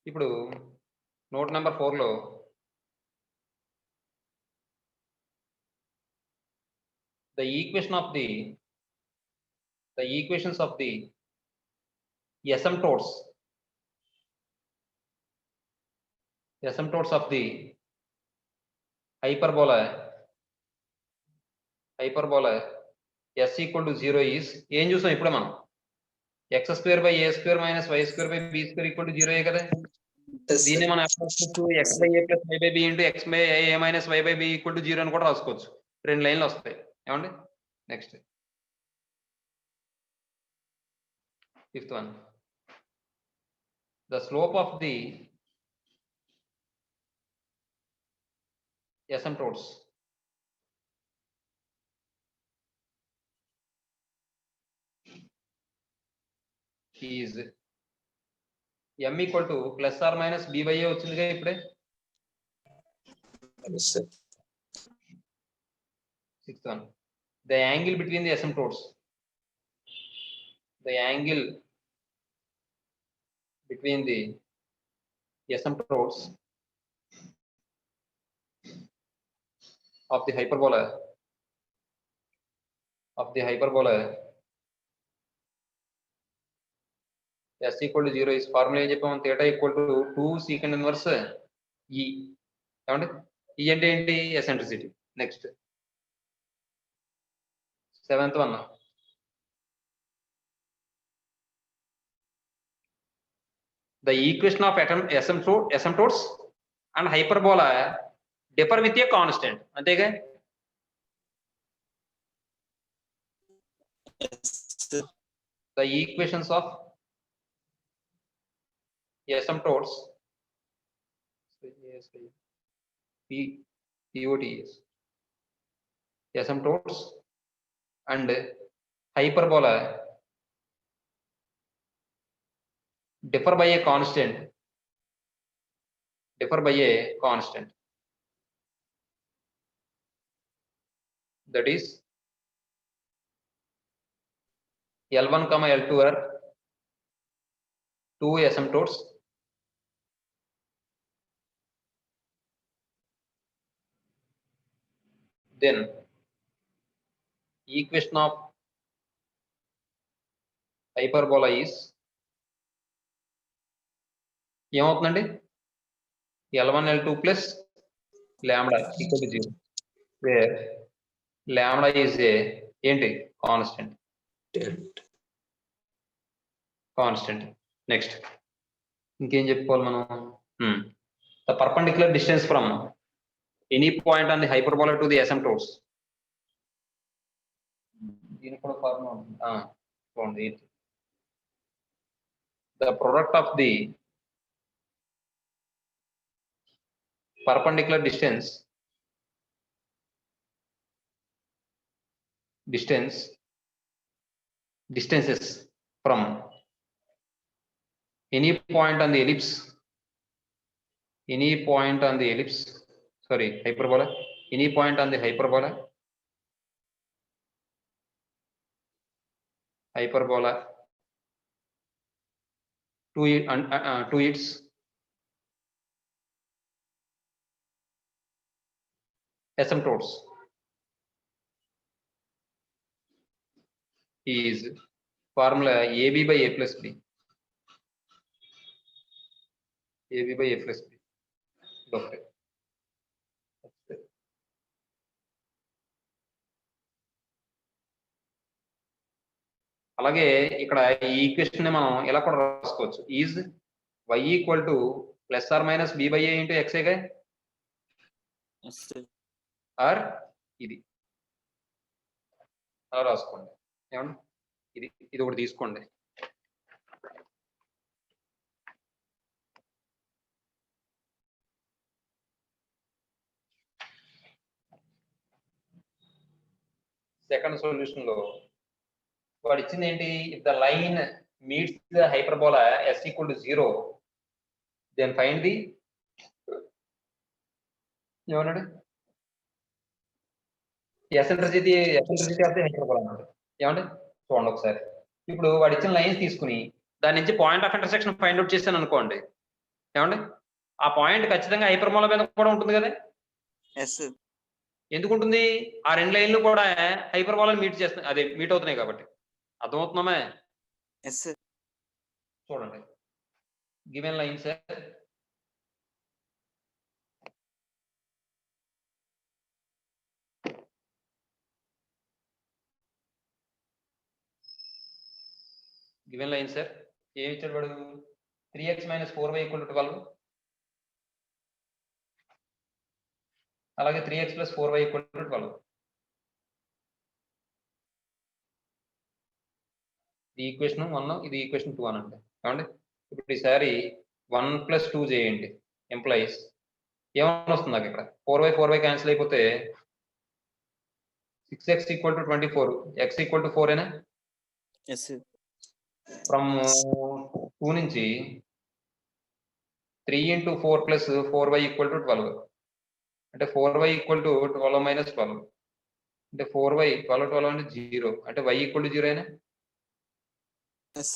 ఇప్పుడు note number 4లో the equations of the asymptotes of the hyperbola s equal to 0 is ఏం చూసాం ఇప్పుడు మనం x square by a square minus y square by b square equal to 0 కదా. దీన్ని మనం x by a plus y by b into x by a minus y by b equal to 0 అని కూడా రాసుకోవచ్చు. రెండు లైన్లు వస్తాయి ఏమండి. Next fifth one, the slope of the asymptotes is m equal to plus or minus b by a వచ్చిందిగా ఇప్పుడే. Sixth one, the angle between the asymptotes of the hyperbola s equal to 0 is formula ఏం చెప్పాము, theta equal to 2 secant inverse e. ఏమండి e అంటే ఏంటి, eccentricity. Next seventh one, the equation of asymptotes and hyperbola differ with a constant. అంతేగా. The equations of asymptotes asymptotes and hyperbola differ by a constant. That is L1, L2 are two asymptotes then equation of hyperbola is ఏమవుతుందండి, L1 L2 plus lambda equal to 0, where lambda is a ఏంటి constant. Next ఇంకేం చెప్పుకోవాలి మనం, the perpendicular distance from any point on the hyperbola to the asymptotes. దీని కూడా formula ఉంది. The product of the perpendicular distances from any point on the ellipse, hyperbola, any point on the hyperbola to its asymptotes is formula AB by A plus B. Okay. అలాగే ఇక్కడ ఈ equation మనం ఎలా కూడా రాసుకోవచ్చు, is y equal to plus or minus b by a into x ఏగా. Or ఇది అలా రాసుకోండి ఏమన్నా, ఇది ఒకటి తీసుకోండి. సెకండ్ సొల్యూషన్ లో వాడు ఇచ్చింది ఏంటి, if the line meets the hyperbola s equal to 0 then find the ఏమన్నాడు, ఎసెంట్రిసిటీ ఆఫ్ ది హైపర్బోలా అన్నాడు. ఏమండి చూడండి ఒకసారి, ఇప్పుడు వాడు ఇచ్చిన లైన్స్ తీసుకుని దాని నుంచి point of intersection find out చేశాను అనుకోండి, ఏమండి ఆ పాయింట్ ఖచ్చితంగా హైపర్బోలా మీద కూడా ఉంటుంది కదా ఎస్ ఎందుకు ఉంటుంది ఆ రెండు లైన్లు కూడా హైపర్బోలాని మీట్ చేస్తున్నాయి అదే మీట్ అవుతున్నాయి కాబట్టి అర్థమవుతున్నామే ఎస్ చూడండి given lines given line sir ఏమి ఇచ్చాడు వాడు 3x - 4y = 12 అలాగే 3x + 4y = 12 ఇది ఈక్వేషన్ 1 ఇది ఈక్వేషన్ 2 అనండి ఏమండి ఇప్పుడు ఈసారి 1 + 2 చేయండి ఎంప్లాయీస్ ఏమని వస్తుంది నాకు ఇక్కడ 4y క్యాన్సిల్ అయిపోతే 6x = 24 x = 4 ఏనా ఎస్ ఫ్రమ్ 2 నుంచి 3 × 4 + 4y = 12 అంటే 4y = 12 - 12 అంటే 4y 12 అంటే 0 అంటే y = 0 అయినా ఎస్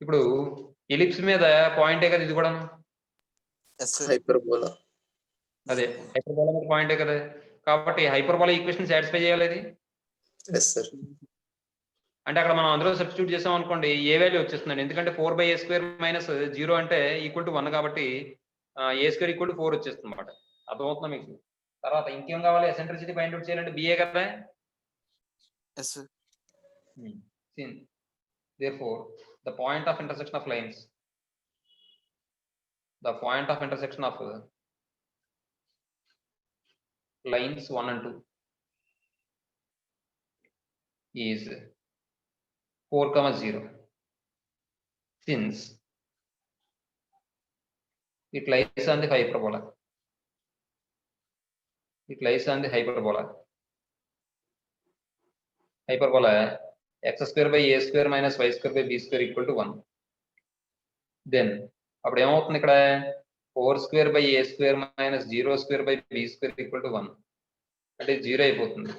ఇప్పుడు ఎలిప్స్ మీద పాయింటే కదా ఇది కూడా ఎస్ హైపర్బోలా అదే హైపర్బోలా మీద పాయింటే కదా కాబట్టి హైపర్బోలా ఈక్వేషన్ సాటిస్ఫై చేయాలి ఇది ఎస్ సార్ అంటే అక్కడ మనం అందులో సబ్స్టిట్యూట్ చేసాం అనుకోండి ఏ వాల్యూ వచ్చేస్తుందండి ఎందుకంటే 4/a² - 0 అంటే = 1 కాబట్టి a² = 4 వచ్చేస్తుంది అన్నమాట అర్థమవుతుందా మీకు తర్వాత ఇంకేం కావాలి ఎసెంట్రిసిటీ ఫైండ్ అవుట్ చేయాలంటే బిఏ కదా yes therefore the point of intersection of lines lines 1 and 2 is 4, 0 since it lies on the hyperbola x² - a² - b² = 1 then అప్పుడు ఏమవుతుంది ఇక్కడ 4² / a² - 0² / b² = 1 అంటే 0 అయిపోతుంది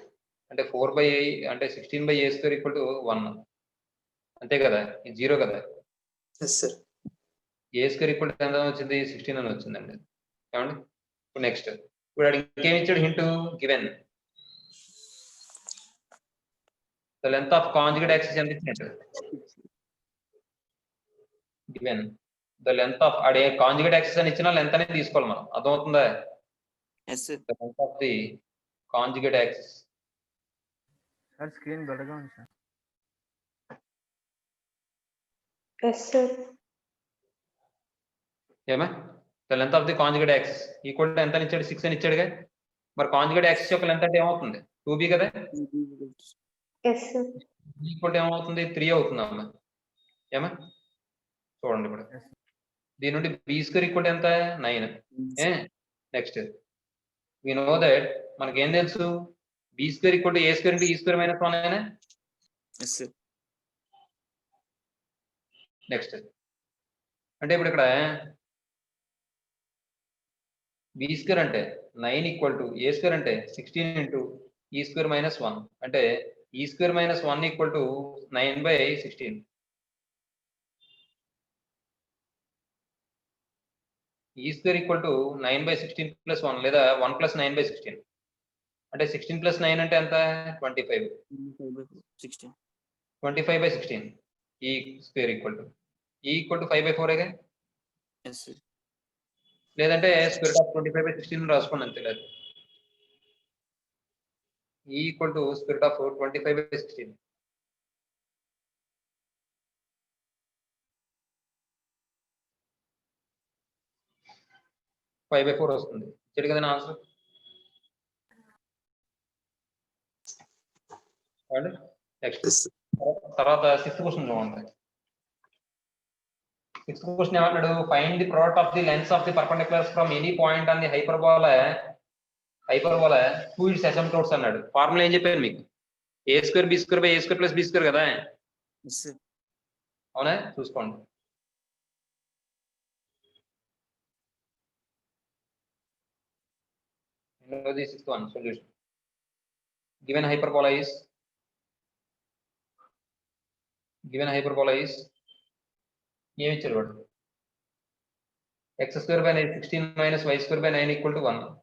అంటే 4 అంటే 16/a² = 1 అంతే కదా ఇది 0 కదా ఎస్ సార్ a² = ఎంత వచ్చింది 16 అని వచ్చిందండి ఏమండి ఇప్పుడు నెక్స్ట్ ఇప్పుడు ఇంకేమి ఇచ్చాడు hint given the length of conjugate axis ఎంత ఇచ్చినట్టు గివెన్ the length of అడే కాంజుగేట్ యాక్సిస్ అని ఇచ్చినా లెంత్ అనేది తీసుకోవాలి మనం అర్థమవుతుందా yes the length of the conjugate axis sir screen బెటర్గా ఉంది సార్ Yes, sir. ఏమా the length of the conjugate axis equal to ఎంత ఇచ్చాడు 6 అని ఇచ్చాడుగా మరి కాంజుగేట్ యాక్సిస్ యొక్క లెంత్ అంటే ఏమవుతుంది 2b కదా Yes, sir. ఈక్వల్ టు ఏమవుతుంది 3 అవుతుంది అమ్మ ఏమా చూడండి ఇప్పుడు దీని నుండి b² = ఎంత 9 నెక్స్ట్ we know that మనకి ఏం తెలుసు b² = a² × e² - 1 అయినా ఎస్ నెక్స్ట్ అంటే ఇప్పుడు ఇక్కడ b² అంటే 9 = a² అంటే 16 × e² - 1 అంటే e² - 1 = 9/16 e² = 9/16 + 1 లేదా 1 + 9/16 అంటే 16 + 9 అంటే ఎంత 25 16 25/16 e² = e = 5/4 గా ఎస్ లేదంటే స్క్వేర్ ఆఫ్ 25/16 రాసుకోండి అంతే లేదు e = స్క్వేర్ ఆఫ్ 25/16 5/4 వస్తుంది చెడు కదా ఆన్సర్ నెక్స్ట్ తర్వాత 6th క్వశ్చన్ చూడండి 6th క్వశ్చన్ ఏమంటాడు find the product of the lengths of the perpendiculars from any point on the hyperbola to its asymptotes అన్నాడు ఫార్ములా ఏం చెప్పాను మీకు a² b² / a² + b² కదా ఎస్ అవునా చూసుకోండి this is one solution given hyperbola is ఏమి ఇచ్చారు వాడు x square by 16 minus y square by 9 equal to 1.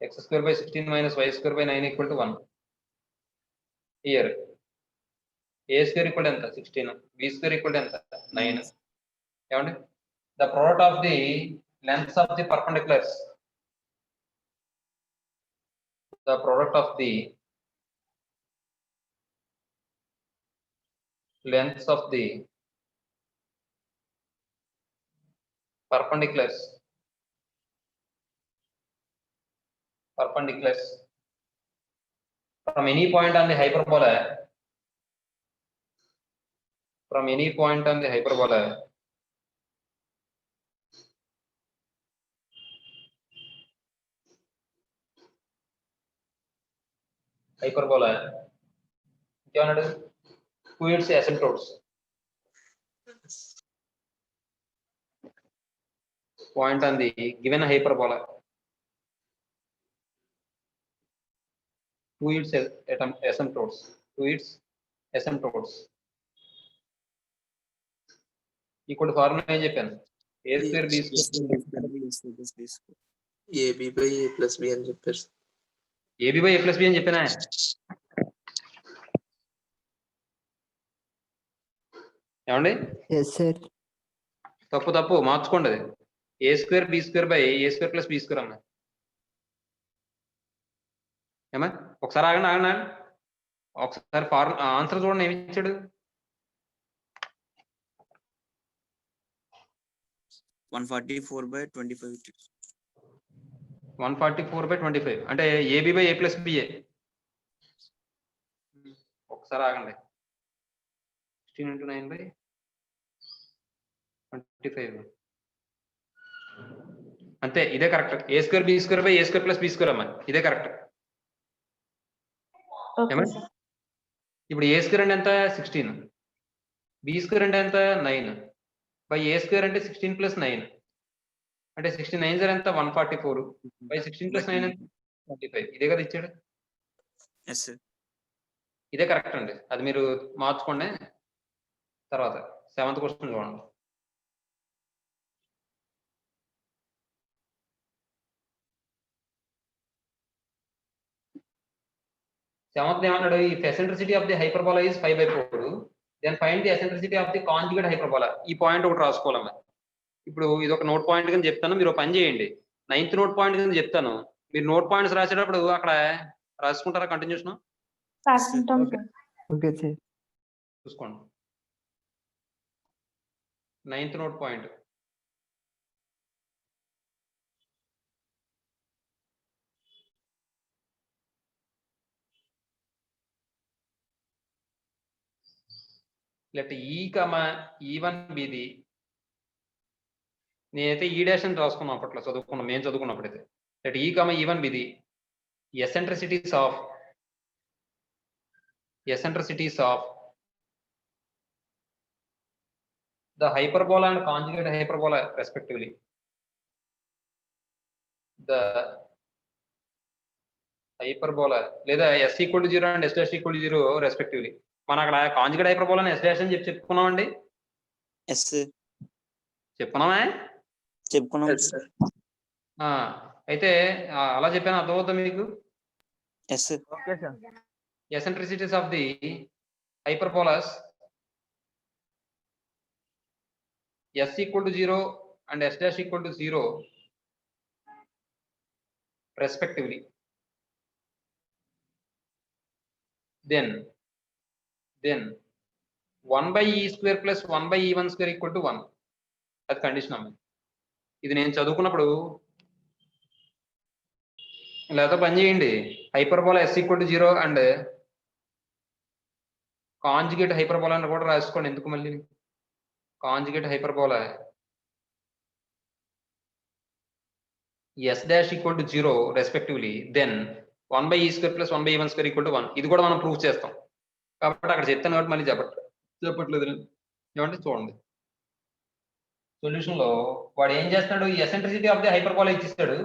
X square by 16 minus y square by 9 equal to 1. Here a square equal to 16, b square equal to 9. The product of the lengths of the perpendiculars, the product of the lengths of the perpendiculars from any point on the hyperbola, to its asymptotes. Point on the given hyperbola to its asymptotes. Equal to formula ఏం చెప్పాను? a square b square ab by a plus b అని చెప్పారు. ab by a plus b అని చెప్పానా? ఏమండి? Yes, sir. తప్పు మార్చుకోండి. అది a square b square by a square plus b square అమ్మా. ఏమా ఒకసారి ఆగండి ఒకసారి ఆన్సర్ చూడండి ఏమి ఇచ్చాడు. 144 by 25. 144 by 25 అంటే ab by a plus ba. ఒకసారి ఆగండి. 16 into 9 by 25 అంతే, ఇదే correct. a square b square by a square plus b square అమ్మా, ఇదే కరెక్ట్. Okay, sir. ఇప్పుడు a square అంటే ఎంత? 16. b square అంటే ఎంత? 9 by a square అంటే 16 plus 9 అంటే 16 9 ఎంత? 144 by 16 plus 9 ఎంత? 25. ఇదే కదా ఇచ్చాడు. Yes, sir. ఇదే కరెక్ట్ అండి. అది మీరు మార్చుకోండి. తర్వాత 7th క్వశ్చన్ చూడండి. సెవెంత్ ఏమన్నాడు? If eccentricity of the hyperbola is 5/4 then find the eccentricity of the conjugate hyperbola. ఈ పాయింట్ ఒకటి రాసుకోవాలమ్మా. ఇప్పుడు ఇది ఒక నోట్ పాయింట్ కింద చెప్తాను, మీరు పని చేయండి. 9th నోట్ పాయింట్ కింద చెప్తాను, మీరు నోట్ పాయింట్స్ రాసేటప్పుడు అక్కడ రాసుకుంటారా? కంటిన్యూషన్ రాసుకుంటాం సార్. Okay, sir. చూసుకోండి. 9th note point let E comma E1 బిది. నేనైతే ఈ డాష్ అని రాసుకున్నాను అప్పట్లో మేము చదువుకున్నప్పుడైతే. Let E comma E1 be the eccentricities of the hyperbola and conjugate hyperbola respectively. The hyperbola లేదా s equal to 0 and s dash equal to 0 respectively. మనం అక్కడ కాంజుగేట్ హైపర్బోలా అని s dash అని చెప్పుకున్నామండి. Yes, sir. చెప్పుకున్నామా? చెప్పుకున్నాం. Yes, sir. అయితే అలా చెప్పాను, అర్థమవుతా మీకు? Yes, sir. Okay, sir. Eccentricities of the hyperbolas s equal to 0 and s dash equal to 0 respectively. Then 1 by e square plus 1 by e1 square equal to 1. అది condition అమ్మ. ఇది నేను చదువుకున్నప్పుడు లేదా పని చేయండి. Hyperbola s equal to 0 and conjugate hyperbola అని కూడా రాసుకోండి. ఎందుకు మళ్ళీ conjugate hyperbola s dash equal to 0 respectively, then 1 by e square plus 1 by e1 square equal to 1. ఇది కూడా మనం ప్రూవ్ చేస్తాం కాబట్టి అక్కడ చెప్తాను కాబట్టి మళ్ళీ చెప్పట్లేదు. ఏమంటే చూడండి, సొల్యూషన్ లో వాడు ఏం చేస్తున్నాడు? ఎసెంట్రిసిటీ ఆఫ్ ది హైపర్బోలా ఇచ్చిస్తాడు,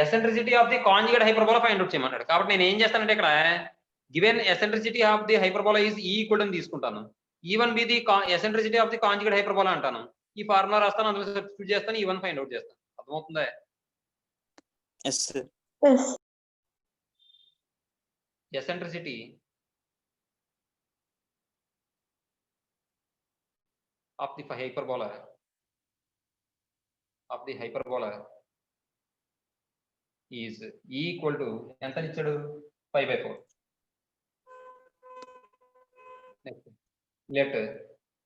eccentricity of the conjugate hyperbola find out చేయమన్నాడు. కాబట్టి నేను ఏం చేస్తానంటే ఇక్కడ given eccentricity of the hyperbola is E equal అని తీసుకుంటాను. E1 be the eccentricity of the conjugate hyperbola అంటాను. ఈ ఫార్ములా రాస్తాను, అందులో సబ్స్టిట్యూట్ చేస్తాను, ఈ వన్ ఫైండ్ అవుట్ చేస్తాను. అర్థమవుతుందా? Yes sir. Yes. Eccentricity of the hyperbola is E equal to ఎంత ఇచ్చాడు? 5/4. Next, let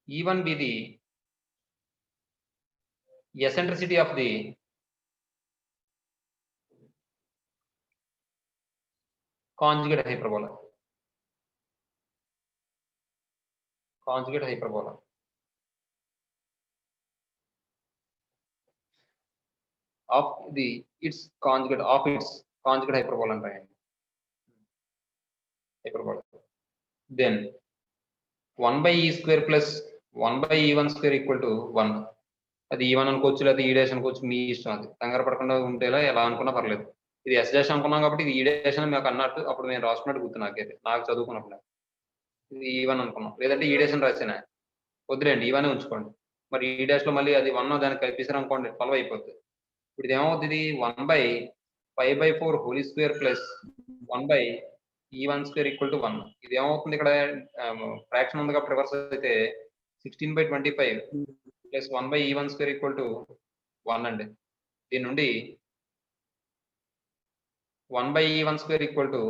E1 be the eccentricity of the conjugate hyperbola. Of its conjugate hyperbola and hyperbola. Then 1/e square plus 1/e1 square equal to 1. అది E1 అనుకోవచ్చు, లేదా E dash అనుకోవచ్చు, మీ ఇష్టం. అది కంగారు పడకుండా ఉంటేలా ఎలా అనుకున్నా పర్లేదు. ఇది S డాష్ అనుకున్నాం కాబట్టి ఇది E డాష్ అని మాకు అన్నట్టు అప్పుడు నేను రాసుకున్నట్టు గుర్తు నాకైతే, నాకు చదువుకున్నప్పుడు. ఇది E1 అనుకున్నాం, లేదంటే E డాష్ అని రాసినా వద్దులేండి, E1 ఉంచుకోండి. మరి E డాష్ లో మళ్ళీ అది 1 దానికి కలిపేసారు అనుకోండి, ఫాలో అయిపోతుంది. ఇప్పుడు ఇది ఏమవుతుంది? 1/5/4 whole square plus 1/e1 square equal to 1. ఇది ఏమవుతుంది? ఇక్కడ ఫ్రాక్షన్ ఉంది కాబట్టి రివర్స్ అయితే 16/25 plus 1/e1 square equal to 1 అండి. దీని నుండి 1/e1 square equal to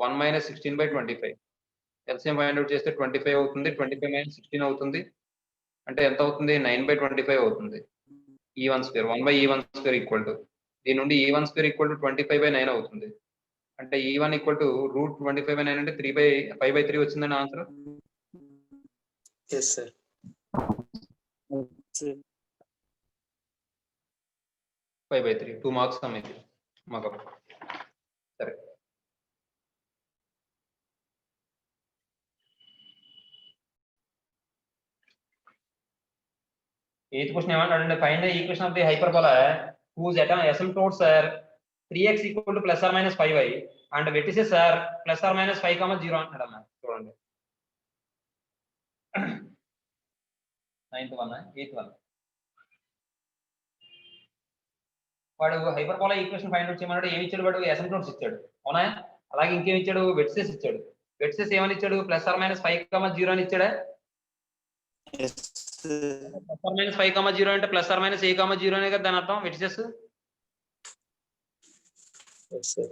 1 minus 16/25. LCM find out చేస్తే 25 అవుతుంది. 25 మైనస్ 16 అవుతుంది. అంటే ఎంత అవుతుంది? 9/25 అవుతుంది. E1 square 1/e1 square equal to, దీని నుండి E1 స్క్వేర్ ఈక్వల్ టు 25/9 అవుతుంది. అంటే E1 ఈక్వల్ టు రూట్ 25/9 అంటే 5/3 వచ్చిందని ఆన్సర్. Yes, sir. 5/3 2 మార్క్స్ అమ్మేది మాకు. సరే, ఎయిత్ క్వశ్చన్ ఏమంటాడంటే, find the equation of the hyperbola whose asymptotes are 3x equal to plus or minus 5y and vertices are plus or minus 5, 0 అంటాడు అన్న. చూడండి, 9th 1 8th 1 వాడు హైపర్బోలా ఈక్వేషన్ ఫైండ్ అవుట్ చేయమన్నాడు. ఏమి ఇచ్చాడు వాడు? అసిమ్ప్టోట్స్ ఇచ్చాడు, అవునా? అలాగే ఇంకేమి ఇచ్చాడు? వెర్టిసెస్ ఇచ్చాడు. వెర్టిసెస్ ఏమని ఇచ్చాడు? ప్లస్ ఆర్ మైనస్ 5, 0 అని ఇచ్చాడా? ప్లస్ ఆర్ మైనస్ 5, 0 అంటే ప్లస్ ఆర్ మైనస్ 8, 0 అనే కదా దాని అర్థం వెర్టిసెస్. Yes, sir.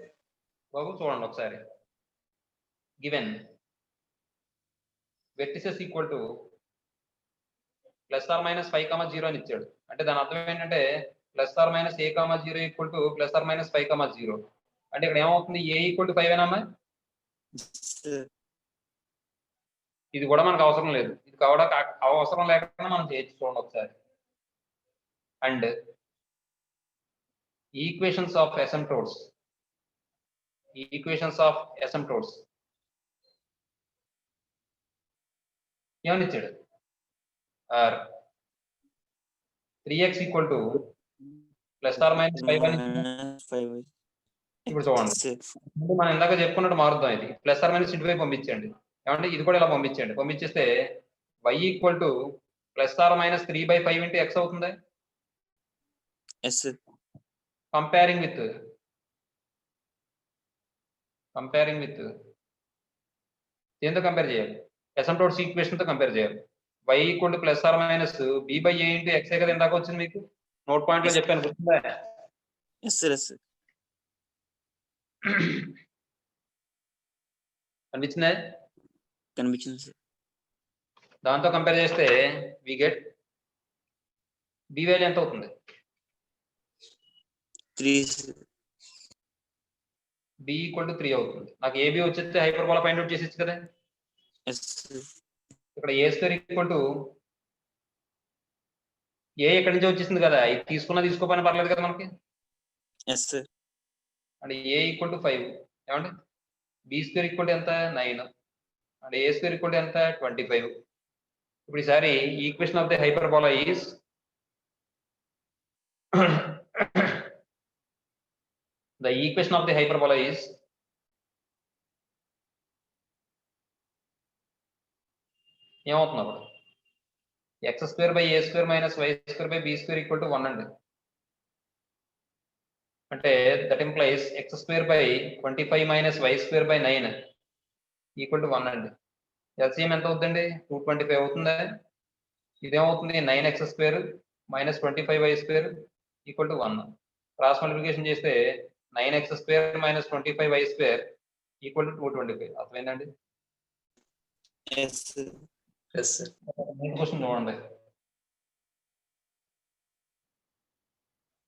బాబు చూడండి ఒకసారి, given vertices equal to plus or minus 5, 0 అని ఇచ్చాడు. అంటే దాని అర్థం ఏంటంటే plus or minus a, 0 equal to plus or minus 5, 0. అంటే ఇక్కడ ఏమవుతుంది? ఏ ఈక్వల్ టు 5 ఏనమ్మా? ఇది కూడా మనకు అవసరం లేదు, ఇది కూడా అవసరం లేకుండా మనం చేయొచ్చు. చూడండి ఒకసారి. అండ్ ఈక్వేషన్స్ ఆఫ్ అసిమ్ప్టోట్స్ ఏమని ఇచ్చాడు? Are 3x equal to plus or minus 5 అని. ఇప్పుడు చూడండి, మనం ఇందాక చెప్పుకున్నట్టు మారుద్దాం. ఇది ప్లస్ ఆర్ మైనస్ ఇటువైపు పంపించండి. ఏమంటే ఇది కూడా ఇలా పంపించండి. పంపించేస్తే y equal to plus or minus 3/5 into x అవుతుంది. కంపేరింగ్ విత్ దేంతో కంపేర్ చేయాలి? అసిమ్ప్టోట్స్ ఈక్వేషన్ తో కంపేర్ చేయాలి. y equal to plus or minus b/a into x కదా ఇందాక వచ్చింది మీకు నోట్ పాయింట్ లో చెప్పాను, గుర్తుందా? అనిపించిందా? కనిపించింది. దాంతో కంపేర్ చేస్తే వి గెట్ b వాల్యూ ఎంత అవుతుంది? 3. b ఈక్వల్ టు 3 అవుతుంది. నాకు ab వచ్చేస్తే హైపర్బోలా ఫైండ్ అవుట్ చేసేచ్చు కదా. ఇక్కడ a square equal to a ఎక్కడి నుంచి వచ్చేసింది కదా, ఇది తీసుకోపోయినా పర్లేదు కదా మనకి. అంటే a ఈక్వల్ టు 5. ఏమంటే b స్క్వేర్ ఈక్వల్ టు ఎంత? 9. అంటే a స్క్వేర్ ఈక్వల్ టు ఎంత? 25. ఇప్పుడు ఈసారి equation of the hyperbola is the equation of the hyperbola is ఏమవుతుంది? అప్పుడు x square by a square minus why square by b square equal to 1 అండి. అంటే that implies x square by 25 minus why square by 9 equal to 1 అండి. LCM ఎంత అవుతుందండి? 225 అవుతుందా? ఇదేమవుతుంది? 9x square minus 25y square equal to 1. Cross multiplication చేస్తే 9x square minus 25y square equal to 225. అర్థమైందండి? Yes, sir. Yes, sir. Question చూడండి.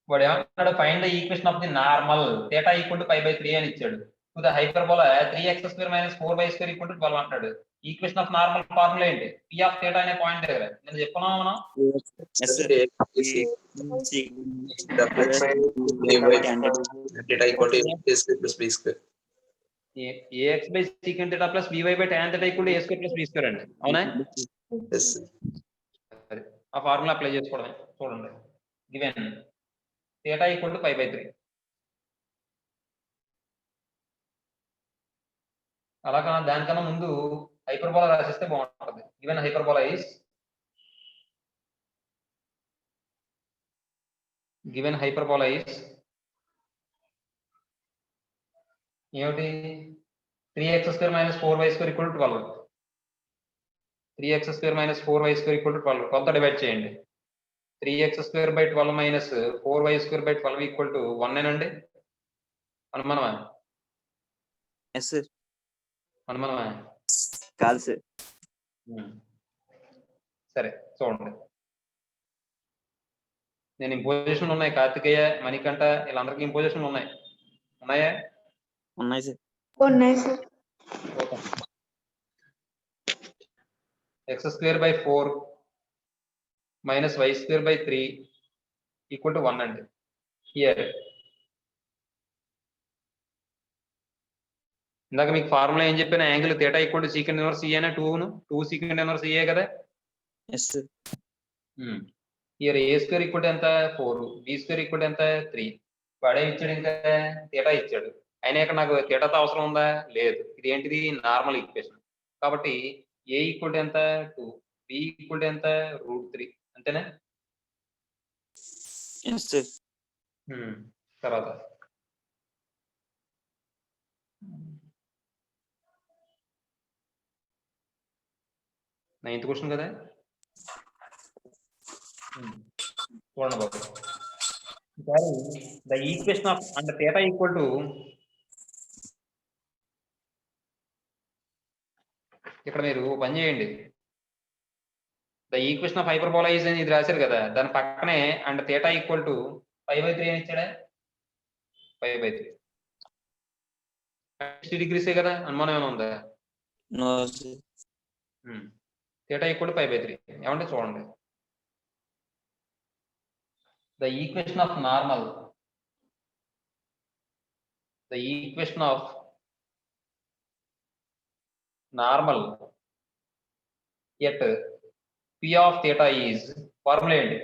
వాడు ఏమంటాడు? Find the equation of the normal θ equal to π/3 అని ఇచ్చాడు. To the hyperbola 3x square minus 4y square equal to 12 అంటాడు. Equation of normal formula ఏంటి? p of θ అనే point దగ్గర నేను చెప్పుకున్నాం మనం. Yes, sir. The plus a by theta equal to a square plus b square. ax by secant θ plus by by tan θ equal to a square plus b square అండి. అవునా? Yes, sir. ఆ formula apply చేసుకోవడమే. చూడండి, given θ equal to π/3. అలాగా దానికన్నా ముందు hyperbola రాసిస్తే బాగుంటుంది. గివెన్ హైపర్బోలా ఈస్ ఏమిటి? 3x square minus 4y square equal to 12. 3x square minus 4y square equal to 12. 12 తో డివైడ్ చేయండి. 3x square by 12 minus 4y square by 12 equal to 1 ఏనండి. అనుమానమా? Yes, sir. అనుమానమా? కాదు సార్. సరే చూడండి, నేను ఇంపోజిషన్ ఉన్నాయి. కార్తికేయ, మణికంఠ వీళ్ళందరికీ ఇంపోజిషన్ ఉన్నాయా? ఉన్నాయి సార్. ఉన్నాయి sir. X square by 4 minus why square by 3 equal to 1 అండి. హియర్ ఇందాక మీకు ఫార్ములా ఏం చెప్పిన? Angle θ equal to secant inverse E అనే 2 సీకెండ్ ఇన్వర్స్ ఏ కదా. Yes, sir. Here A square equal to ఎంత? 4. బి స్క్వేర్ ఈక్వల్ టు ఎంత? 3. వాడే ఇచ్చాడు, ఇంకా θ ఇచ్చాడు. అయినా ఇక్కడ నాకు θతో అవసరం ఉందా? లేదు. ఇది ఏంటిది? Normal equation. కాబట్టి ఏ ఈక్వల్ టు ఎంత? 2. బి ఈక్వల్ టు ఎంత? √3. అంతేనా? Yes, sir. తర్వాత నైన్త్ క్వశ్చన్ కదా. చూడండి బాబు, the equation of and θ equal to, ఇక్కడ మీరు పని చేయండి. The equation of hyperbola is అని ఇది రాశారు కదా, దాని పక్కనే అండ్ θ ఈక్వల్ టు π/3 అని ఇచ్చాడా? π/3 60 డిగ్రీసే కదా. అనుమానం ఏమైనా ఉందా? No, sir. θ ఈక్వల్ టు π/3 ఏమంటే చూడండి, the equation of normal at p of theta is formula ఏంటి?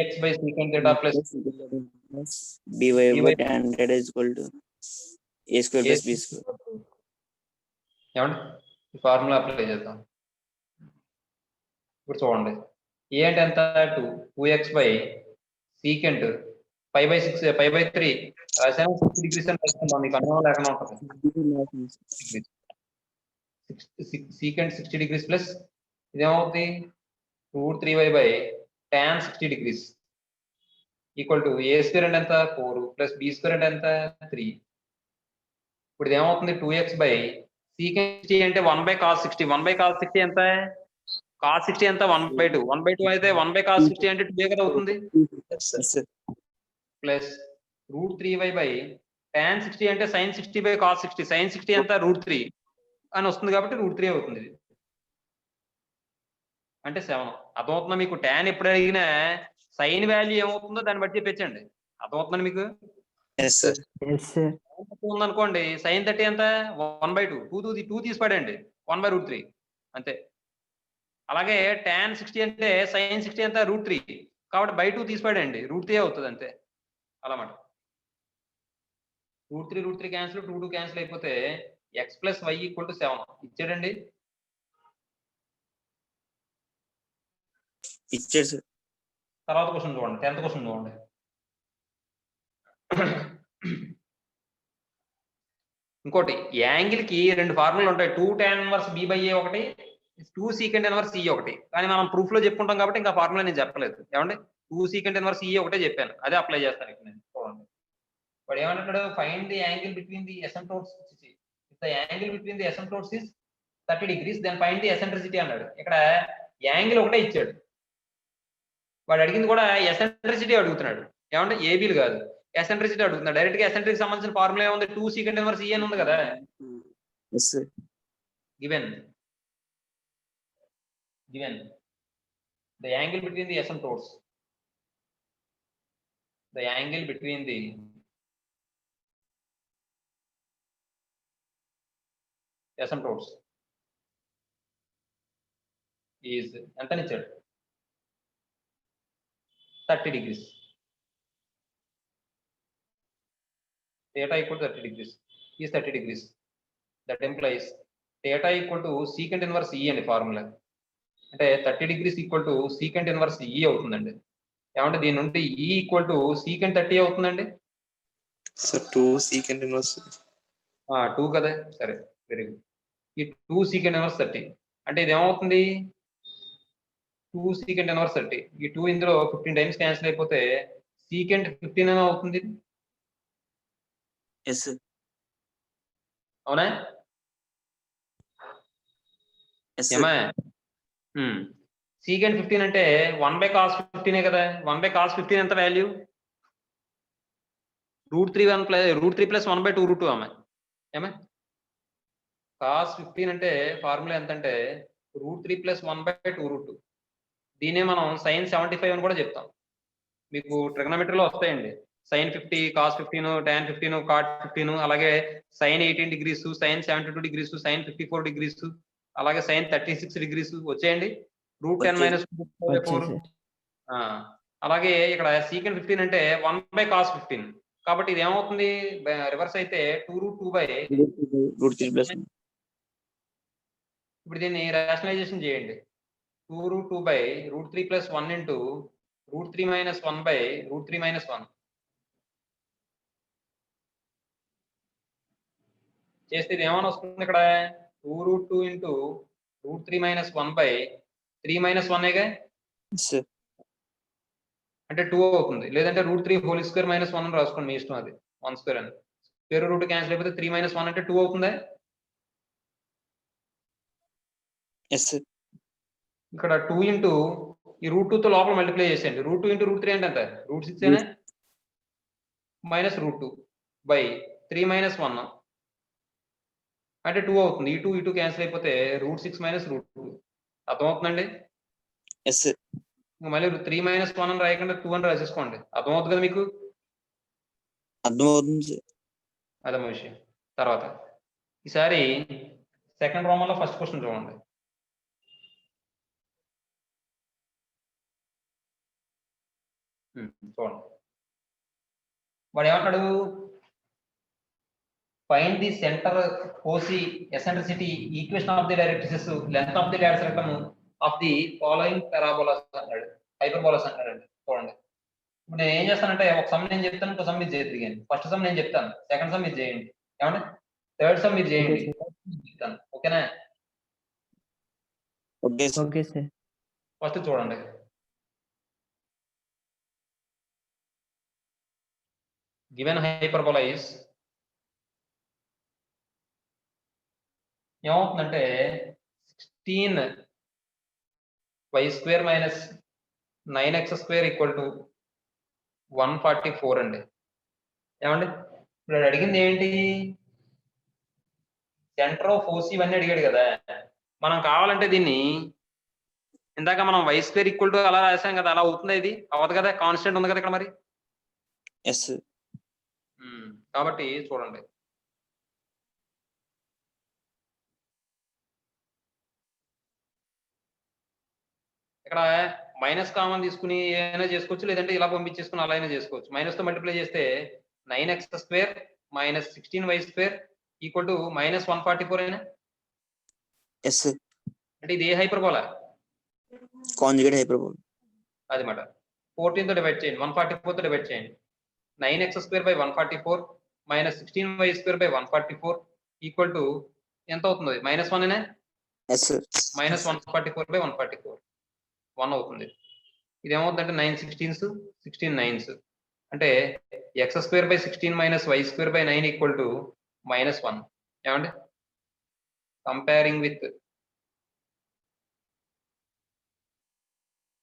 ax by secant theta plus by by tan theta is equal to a square plus b square. ఏమండి ఈ formula apply చేద్దాం. ఇప్పుడు చూడండి, ఏ అంటే ఎంత? 2x by secant π/3 రాశాను. 60 degrees అని రాసుకుందాం, మీకు అనుమానం లేకుండా ఉంటుంది. secant 60 డిగ్రీస్ ప్లస్ ఇదేమవుతుంది? √3y by tan 60 degrees equal to A square అంటే ఎంత? 4 ప్లస్ బి స్క్వేర్ అంటే ఎంత? 3. ఇప్పుడు ఇది ఏమవుతుంది? 2x by secant 60 అంటే 1 by cos 60. 1 by cos 60 ఎంత? cos 60 ఎంత? 1/2. 1/2 అయితే 1 by cos 60 అంటే 2 కదా అవుతుంది. Yes, sir. Yes, sir. Plus √3y by tan 60 అంటే sin 60 by cos 60. sin 60 ఎంత? √3 అని వస్తుంది కాబట్టి √3 అవుతుంది. అంటే 7. అర్థమవుతుందా మీకు? tan ఎప్పుడు అడిగినా సైన్ వాల్యూ ఏమవుతుందో దాన్ని బట్టి చెప్పచ్చండి. అర్థమవుతుందండి మీకు? Yes, sir. Yes, sir. ఉందనుకోండి, sin 30 ఎంత? 1/2. 2 తీసి పడండి, 1/√3 అంతే. అలాగే tan 60 అంటే sin 60 ఎంత? √3 కాబట్టి /2 తీసి పడండి, √3 అవుతుంది అంతే. అలా మాట √3 క్యాన్సిల్, 2 క్యాన్సిల్ అయిపోతే x + y = 7 ఇచ్చాడండి. ఇచ్చాడు సార్. తర్వాత క్వశ్చన్ చూడండి, 10th క్వశ్చన్ చూడండి. ఇంకోటి యాంగిల్ కి రెండు ఫార్ములాలు ఉంటాయి, 2 tan inverse b by a ఒకటి, 2 secant ఇన్వర్స్ e ఒకటి. కానీ మనం ప్రూఫ్ లో చెప్పుకుంటాం కాబట్టి ఇంకా ఫార్ములా నేను చెప్పలేదు. ఏమండి 2 secant ఇన్వర్స్ e ఒకటే చెప్పాను, అదే అప్లై చేస్తాను ఇక్కడ నేను. చూడండి వాడు ఏమంటాడు, find the angle between the asymptotes. The angle between the asymptotes is 30 degrees, then find the eccentricity అన్నాడు. ఇక్కడ యాంగిల్ ఒకటే ఇచ్చాడు, వాడు అడిగింది కూడా ఎసెంట్రిసిటీ అడుగుతున్నాడు. ఏమంటే ఏబీలు కాదు, ఎసెంట్రిసిటీ అడుగుతున్నాడు. డైరెక్ట్ గా ఎసెంట్రిక్ సంబంధించిన ఫార్ములా ఏముంది, 2 secant ఇన్వర్స్ e అని ఉంది కదా. Yes sir. given the angle between the asymptotes, the angle between the asymptotes is ఎంత ఇచ్చాడు, 30 degrees. theta equal to 30 degrees is 30 degrees. That implies theta equal to secant inverse e అని formula. అంటే 30 degrees equal to secant inverse e అవుతుందండి. ఏమంటే దీని నుండి e equal to secant 30 అవుతుందండి. Sir 2 secant inverse 2 కదా, సరే వెరీ గుడ్. ఈ 2 secant ఇన్వర్స్ 30 అంటే ఇది ఏమవుతుంది, 2 secant ఇన్వర్స్ 30. ఈ 2 ఇందులో 15 టైమ్స్ క్యాన్సిల్ అయిపోతే secant 15 అని అవుతుంది. Yes sir. అవునా ఎస్ ఏమా? సార్. secant 15 అంటే 1/cos 15 కదా. 1/cos 15 ఎంత వాల్యూ, √3 ప్లస్ 1/2√2 ఆమె. ఏమా cos 15 అంటే ఫార్ములా ఎంత అంటే √3 ప్లస్ 1/2√2. దీనే మనం sin 75 అని కూడా చెప్తాం. మీకు ట్రిగనోమెట్రీలో వస్తాయండి, sin 50, cos 15, tan 15, cot 15, అలాగే sin 18 degrees, sin 72 degrees, sin 54 degrees, అలాగే sin 36 degrees వచ్చేయండి. √10 మైనస్ 4. అలాగే ఇక్కడ secant 15 అంటే 1/cos 15. కాబట్టి ఇది ఏమవుతుంది, రివర్స్ అయితే 2√2/. ఇప్పుడు దీన్ని రేషనలైజేషన్ చేయండి. 2√2/√3 ప్లస్ 1 ఇంటూ √3 మైనస్ 1/√3 మైనస్ 1 చేస్తే ఇది ఏమని వస్తుంది, ఇక్కడ 2√2 ఇంటూ √3 మైనస్ 1/3 మైనస్ 1ఏగా, అంటే 2 అవుతుంది. లేదంటే √3 హోల్ స్క్వేర్ మైనస్ 1 అని రాసుకోండి, మీ ఇష్టం, అది 1 స్క్వేర్ అని. స్క్వేర్ రూట్ క్యాన్సిల్ అయిపోతే 3 మైనస్ 1 అంటే 2 అవుతుందా. ఇక్కడ 2 ఇంటూ ఈ √2తో లోపల మల్టిప్లై చేసేయండి. √2 ఇంటూ √3 అంటే ఎంత, √6 మైనస్ √2/3 మైనస్ 1 అంటే 2 అవుతుంది. ఈ 2 క్యాన్సిల్ అయిపోతే √6 మైనస్ √2 అర్థమవుతుందండి. మళ్ళీ 3 మైనస్ 1 అని రాయకుండా 2 అని రాసేసుకోండి. అర్థమవుతుంది కదా మీకు. అర్థమవుతుంది. అదే విషయం. తర్వాత ఈసారి సెకండ్ రోమన్లో ఫస్ట్ క్వశ్చన్ చూడండి. చూడండి వాడు ఏమంటాడు, find the centre OC eccentricity equation of the directrix length of the dash rectum of the following parabolas అన్నాడు, హైపర్బోలాస్ అంటాడండి. చూడండి ఇప్పుడు నేను ఏం చేస్తానంటే ఒక సమ్ నేను చెప్తాను, ఇంకో సమ్ మీరు చేయగలిగాను. ఫస్ట్ సమ్ నేను చెప్తాను, సెకండ్ సమ్ మీరు చేయండి, ఏమంటే థర్డ్ సమ్ మీరు చేయండి, చెప్తాను. ఓకేనా? Okay sir. ఫస్ట్ చూడండి, given hyperbola is ఏమవుతుందంటే 16y² minus 9x² equal to 144 అండి. ఏమండి ఇప్పుడు అడిగింది ఏంటి, సెంటర్ ఆఫ్ ఓసి ఇవన్నీ అడిగాడు కదా. మనం కావాలంటే దీన్ని ఇందాక మనం y² ఈక్వల్ టు అలా రాసాం కదా, అలా అవుతుంది. ఇది అవ్వదు కదా, కాన్స్టెంట్ ఉంది కదా ఇక్కడ మరి. కాబట్టి చూడండి, ఇక్కడ మైనస్ కామన్ తీసుకుని ఏమైనా చేసుకోవచ్చు, లేదంటే ఇలా పంపించేసుకుని అలా అయినా చేసుకోవచ్చు. మైనస్ తో మల్టిప్లై చేస్తే 9x² minus 16y² equal to minus 144 అయినా. అంటే ఇది ఏ హైపర్బోలా, కాంజుగేట్ హైపర్బోలా. అది మాట 14 తో డివైడ్ చేయండి 144 తో డివైడ్ చేయండి 9x² by 144 minus 16y² by 144 equal to ఎంత అవుతుంది -1 ఎస్ సార్ మైనస్ 144 బై 144 1 అవుతుంది. ఇది ఏమవుతుందంటే 9 16s 16 9s అంటే x² by 16 minus y² by 9 equal to -1. ఏమండి comparing with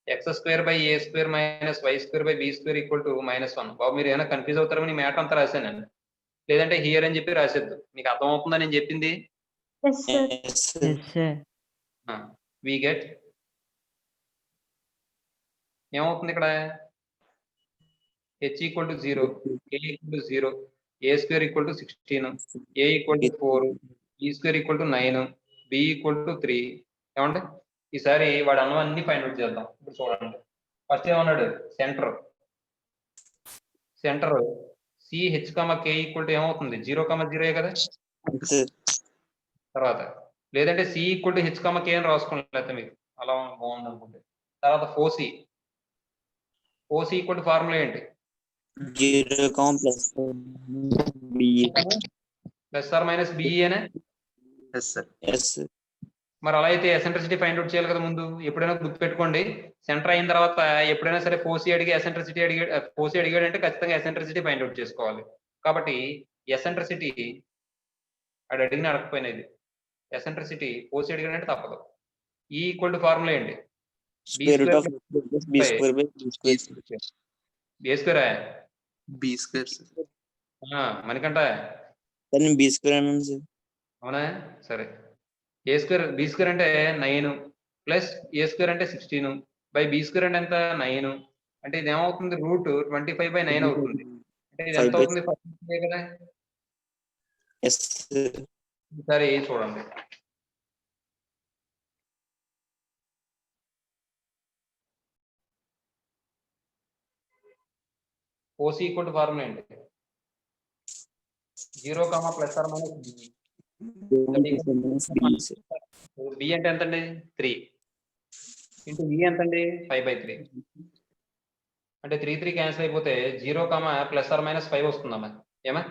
x² by a² minus y² by b² equal to -1. బాబు మీరు ఏమైనా confuse అవుతారని మ్యాటర్ అంతా రాశాను, లేదంటే హియర్ అని చెప్పి రాసేద్దు. మీకు అర్థం అవుతుందా నేను చెప్పింది? Yes sir. Yes sir we get ఏమవుతుంది ఇక్కడ h equal to 0, k equal to 0, a² equal to 16, a equal to 4, b² equal to 9, b equal to 3. ఏమంటే ఈసారి వాడు అన్నవన్నీ ఫైండ్ అవుట్ చేద్దాం. ఇప్పుడు చూడండి ఫస్ట్ ఏమన్నాడు centre CH, K equal to ఏమవుతుంది 0, 0 కదా. తర్వాత లేదంటే C equal to H, K అని రాసుకోండి, లేకపోతే మీకు అలా బాగుంది అనుకుంటే. తర్వాత 4C ఈక్వల్ టు ఫార్ములా ఏంటి 0, BE. Plus or minus BE అనే. Yes, sir. ఎస్ మరి అలా అయితే ఎసెంట్రిసిటీ ఫైండ్ అవుట్ చేయాలి కదా ముందు. ఎప్పుడైనా గుర్తుపెట్టుకోండి, సెంటర్ అయిన తర్వాత ఎప్పుడైనా సరే 4C అడిగి ఎసెంట్రిసిటీ అడిగాడు, 4C అడిగాడు అంటే ఖచ్చితంగా ఎసెంట్రిసిటీ ఫైండ్ అవుట్ చేసుకోవాలి. కాబట్టి ఎసెంట్రిసిటీ అడు అడిగిన అడగకపోయినది ఎసెంట్రిసిటీ 4C అడిగాడు అంటే తప్పదు. ఈ ఈక్వల్ టు ఫార్ములా ఏంటి square root of b² by b². B square, sir. మనకంట కానీ b² అన్నాను సార్. అవునా సరే. b² అంటే 9 ప్లస్ a² అంటే 16 బై b² అంటే ఎంత 9 అంటే ఇది ఏమవుతుంది రూట్ 25 బై 9 అవుతుంది. అంటే ఇది ఎంత 5 అవుతుంది 5 కదా. ఎస్ సార్ ఈసారి చూడండి OC ఈక్వల్ టు ఫార్ములా ఏంటి 0, ప్లస్ ఆర్ మైనస్ బి అంటే ఎంతండి 3 ఇంటూ ఈ ఎంతండి 5/3 అంటే 3 క్యాన్సిల్ అయిపోతే 0, ప్లస్ ఆర్ మైనస్ 5 వస్తుందమ్మా. ఏమా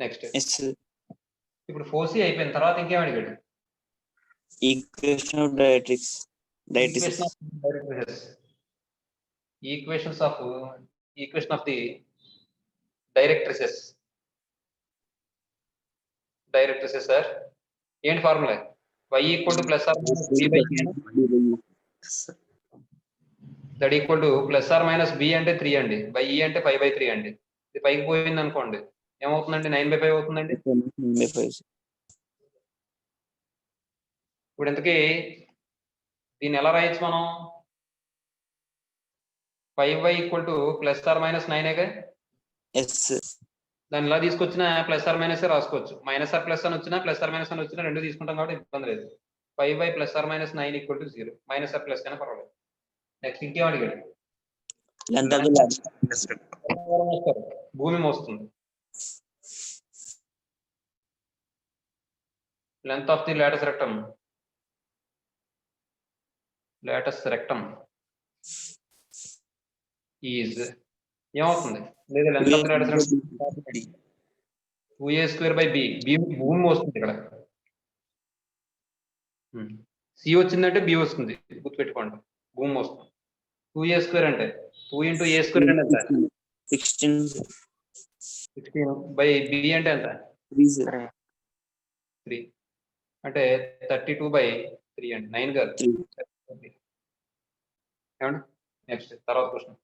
నెక్స్ట్ ఎస్ సార్ ఇప్పుడు 4C అయిపోయిన తర్వాత ఇంకేం అడిగాడు equation of directrix equation of the directrices sir ఏంటి formula y equal to plus or minus b by Yes, sir. That equal to plus or minus b అంటే 3 అండి, బై e అంటే 5/3 అండి. ఇది పైకి పోయింది అనుకోండి ఏమవుతుందండి 9/5 అవుతుందండి. ఇప్పుడు ఇంతకీ దీన్ని ఎలా రాయొచ్చు మనం 5y equal to plus or minus 9 yes దాన్ని ఇలా తీసుకొచ్చినా ప్లస్ ఆర్ మైనస్ రాసుకోవచ్చు. మైనస్ ఆర్ ప్లస్ అని వచ్చినా ప్లస్ ఆర్ మైనస్ అని వచ్చినా రెండు తీసుకుంటాం కాబట్టి ఇబ్బంది లేదు. 5y plus or minus 9 equal to 0, minus or plus అయినా పర్వాలేదు. నెక్స్ట్ ఇంకేం అడిగాడు length of the Yes, sir. భూమి మోస్తుంది. Length of the latus rectum is ఏమవుతుంది లేదా length of the latus rectum 2a² by b భూమి వస్తుంది ఇక్కడ. సి వచ్చిందంటే బి వస్తుంది గుర్తుపెట్టుకోండి, భూమి వస్తుంది. 2a² అంటే 2 ఇంటూ a² అంటే ఎంత 16 16 బై బి అంటే ఎంత 3 అంటే 32/3 అండి, 9 కాదు. ఏమండి నెక్స్ట్ తర్వాత క్వశ్చన్